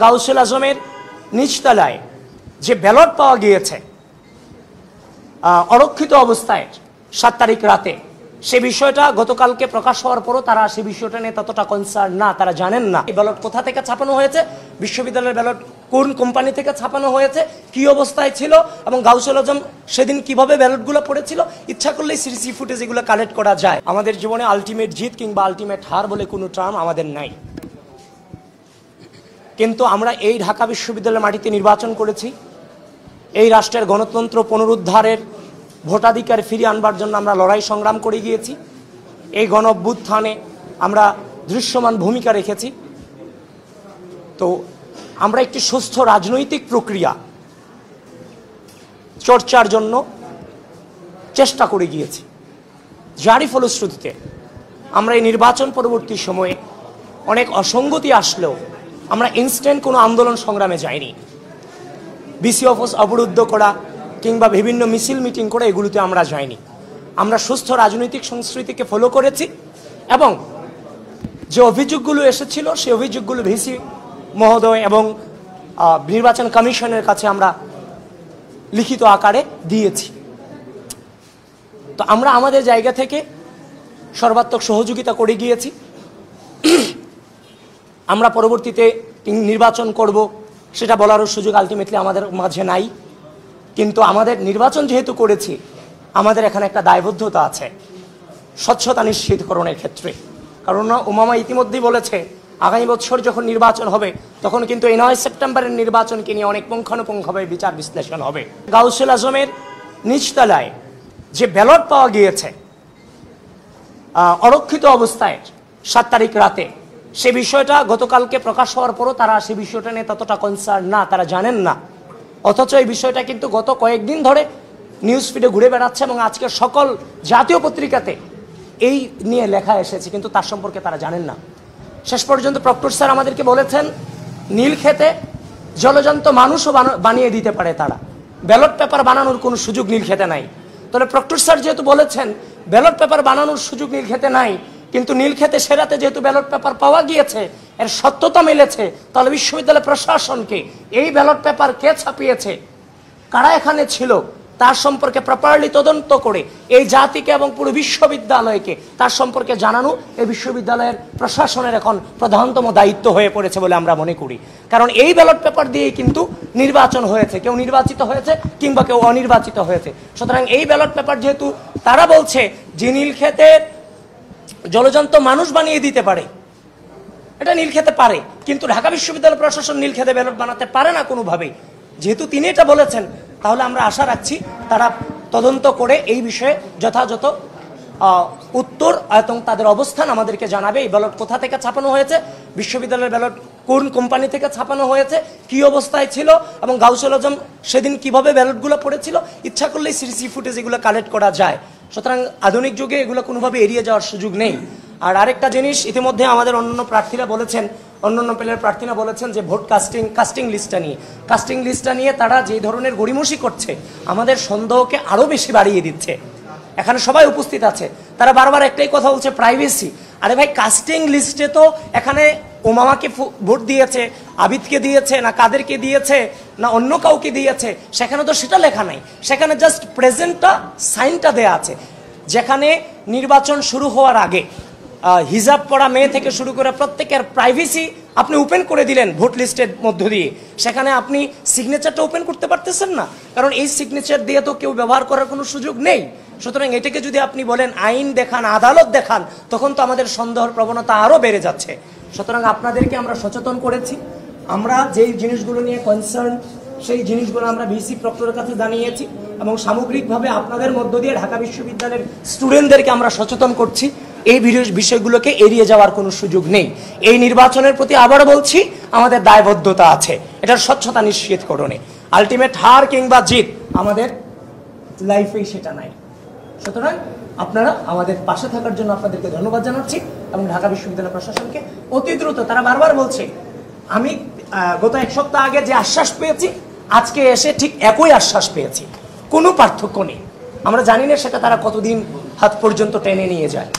গাউসুল আজমের নিচতলায় যে ব্যালট পাওয়া গিয়েছে অরক্ষিত অবস্থায় 7 তারিখ রাতে, সে বিষয়টা গতকালকে প্রকাশ হওয়ার পরও তারা সে বিষয়টা নিয়ে ততটা কনসার্ন না, তারা জানেন না এই ব্যালট কোথা থেকে ছাপানো হয়েছে, বিশ্ববিদ্যালয়ের ব্যালট কোন কোম্পানি থেকে ছাপানো হয়েছে, কি অবস্থায় ছিল এবং গাউসুল আজম সেদিন কিভাবে ব্যালটগুলো পড়েছিল। ইচ্ছা করলেই সিসি ফুটেজ এগুলো কালেক্ট করা যায়। আমাদের জীবনে আলটিমেট জিত কিংবা আলটিমেট হার বলে কোনো টার্ম আমাদের নাই, কিন্তু আমরা এই ঢাকা বিশ্ববিদ্যালয়ের মাটিতে নির্বাচন করেছি। এই রাষ্ট্রের গণতন্ত্র পুনরুদ্ধারের ভোটাধিকার ফিরিয়ে আনবার জন্য আমরা লড়াই সংগ্রাম করে গিয়েছি। এই গণ অভ্যুত্থানে আমরা দৃশ্যমান ভূমিকা রেখেছি। তো আমরা একটি সুস্থ রাজনৈতিক প্রক্রিয়া চর্চার জন্য চেষ্টা করে গিয়েছি, যারই ফলশ্রুতিতে আমরা এই নির্বাচন পরবর্তী সময়ে অনেক অসঙ্গতি আসলেও আমরা ইনস্ট্যান্ট কোনো আন্দোলন সংগ্রামে যাইনি। বিসি অফিস অবরুদ্ধ করা কিংবা বিভিন্ন মিছিল মিটিং করে এগুলোতে আমরা যাইনি। আমরা সুস্থ রাজনৈতিক সংস্কৃতিকে ফলো করেছি এবং যে অভিযোগগুলো এসেছিল সেই অভিযোগগুলো ভিসি মহোদয় এবং নির্বাচন কমিশনের কাছে আমরা লিখিত আকারে দিয়েছি। তো আমরা আমাদের জায়গা থেকে সর্বাত্মক সহযোগিতা করে গিয়েছি। আমরা পরবর্তীতে নির্বাচন করব সেটা বলারও সুযোগ আলটিমেটলি আমাদের মাঝে নাই, কিন্তু আমাদের নির্বাচন যেহেতু করেছি আমাদের এখানে একটা দায়বদ্ধতা আছে স্বচ্ছতা নিশ্চিতকরণের ক্ষেত্রে। কারণ উমামা ইতিমধ্যেই বলেছে আগামী বছর যখন নির্বাচন হবে তখন কিন্তু এই 9 সেপ্টেম্বরের নির্বাচনকে নিয়ে অনেক পুঙ্খানুপুঙ্খভাবে বিচার বিশ্লেষণ হবে। গাউসুল আজমের নিচতলায় যে ব্যালট পাওয়া গিয়েছে অরক্ষিত অবস্থায় 7 তারিখ রাতে, সে বিষয়টা গতকালকে প্রকাশ হওয়ার পরও তারা সে বিষয়টা নিয়ে ততটা কনসার্ন না, তারা জানেন না। অথচ এই বিষয়টা কিন্তু গত কয়েকদিন ধরে নিউজ ফিডে ঘুরে বেড়াচ্ছে এবং আজকের সকল জাতীয় পত্রিকাতে এই নিয়ে লেখা এসেছে, কিন্তু তার সম্পর্কে তারা জানেন না। শেষ পর্যন্ত প্রক্টর স্যার আমাদেরকে বলেছেন নীলক্ষেতে জলজন্ত মানুষও বানিয়ে দিতে পারে তারা, ব্যালট পেপার বানানোর কোনো সুযোগ নীলক্ষেতে নাই। তাহলে প্রক্টর স্যার যেহেতু বলেছেন ব্যালট পেপার বানানোর সুযোগ নীলক্ষেতে নাই, কিন্তু নীলক্ষেতে সেরাতে যেহেতু ব্যালট পেপার পাওয়া গিয়েছে, এর সত্যতা মিলেছে, তাহলে বিশ্ববিদ্যালয় প্রশাসনকে এই ব্যালট পেপার কে ছাপিয়েছে, কারা এখানে ছিল তার সম্পর্কে প্রপারলি তদন্ত করে এই জাতিকে এবং পুরো বিশ্ববিদ্যালয়কে তার সম্পর্কে জানানো এই বিশ্ববিদ্যালয়ের প্রশাসনের এখন প্রধানতম দায়িত্ব হয়ে পড়েছে বলে আমরা মনে করি। কারণ এই ব্যালট পেপার দিয়েই কিন্তু নির্বাচন হয়েছে, কেউ নির্বাচিত হয়েছে কিংবা কেউ অনির্বাচিত হয়েছে। সুতরাং এই ব্যালট পেপার যেহেতু তারা বলছে যে নীলক্ষেতের জলজন্ত মানুষ বানিয়ে দিতে পারে, এটা নীলক্ষেতে পারে, কিন্তু ঢাকা বিশ্ববিদ্যালয় প্রশাসন নীলক্ষেতে ব্যালট বানাতে পারে না কোনোভাবেই। যেহেতু তিনি এটা বলেছেন, তাহলে আমরা আশা রাখছি তারা তদন্ত করে এই বিষয়ে যথাযথ উত্তর এবং তাদের অবস্থান আমাদেরকে জানাবে। এই ব্যালট কোথা থেকে ছাপানো হয়েছে, বিশ্ববিদ্যালয়ের ব্যালট কোন কোম্পানি থেকে ছাপানো হয়েছে, কি অবস্থায় ছিল এবং গাউসুল আজম সেদিন কিভাবে ব্যালটগুলো পড়েছিল। ইচ্ছা করলেই সিসি ফুটেজ এগুলো কালেক্ট করা যায়। সুতরাং আধুনিক যুগে এগুলো কোনোভাবে এড়িয়ে যাওয়ার সুযোগ নেই। আর আরেকটা জিনিস, ইতিমধ্যে আমাদের অন্যান্য প্রার্থীরা বলেছেন, অন্যান্য প্যানেলের প্রার্থীরা বলেছেন যে ভোট কাস্টিং লিস্টটা নিয়ে তারা যে ধরনের গড়িমসি করছে আমাদের সন্দেহকে আরও বেশি বাড়িয়ে দিচ্ছে। এখানে সবাই উপস্থিত আছে, তারা বারবার একটাই কথা বলছে, প্রাইভেসি। আরে ভাই, কাস্টিং লিস্টে তো এখানে ওমামাকে ভোট দিয়েছে, আবিদকে দিয়েছে, না কাদেরকে দিয়েছে, না অন্য কাউকে দিয়েছে, সেখানে তো সেটা লেখা নাই। সেখানে জাস্ট প্রেজেন্টটা, সাইনটা দেয়া আছে। যেখানে নির্বাচন শুরু হওয়ার আগে হিজাব পড়া মেয়ে থেকে শুরু করে প্রত্যেকের প্রাইভেসি আপনি ওপেন করে দিলেন ভোট লিস্টের মধ্য দিয়ে, সেখানে আপনি সিগনেচারটা ওপেন করতে পারতেছেন না, কারণ এই সিগনেচার দিয়ে তো কেউ ব্যবহার করার কোনো সুযোগ নেই। সুতরাং এটাকে যদি আপনি বলেন আইন দেখান, আদালত দেখান, তখন তো আমাদের সন্দেহের প্রবণতা আরও বেড়ে যাচ্ছে। সুতরাং আপনাদেরকে আমরা সচেতন করেছি, আমরা যেই জিনিসগুলো নিয়ে কনসার্ন সেই জিনিসগুলো আমরা ভিসি প্রক্টরের কাছে জানিয়েছি এবং সামগ্রিকভাবে আপনাদের মধ্য দিয়ে ঢাকা বিশ্ববিদ্যালয়ের স্টুডেন্টদেরকে আমরা সচেতন করছি। এই বিষয়গুলোকে এড়িয়ে যাওয়ার কোনো সুযোগ নেই। এই নির্বাচনের প্রতি আবার বলছি, আমাদের দায়বদ্ধতা আছে এটার স্বচ্ছতা নিশ্চিতকরণে। আলটিমেট হার কিংবা জিত আমাদের লাইফেই সেটা নাই। সুতরাং আপনারা আমাদের পাশে থাকার জন্য আপনাদেরকে ধন্যবাদ জানাচ্ছি এবং ঢাকা বিশ্ববিদ্যালয় প্রশাসনকে অতি দ্রুত, তারা বারবার বলছে, আমি গত 1 সপ্তাহ আগে যে আশ্বাস পেয়েছি আজকে এসে ঠিক একই আশ্বাস পেয়েছি, কোনো পার্থক্য নেই। আমরা জানি না সেটা তারা কতদিন হাত পর্যন্ত টেনে নিয়ে যায়।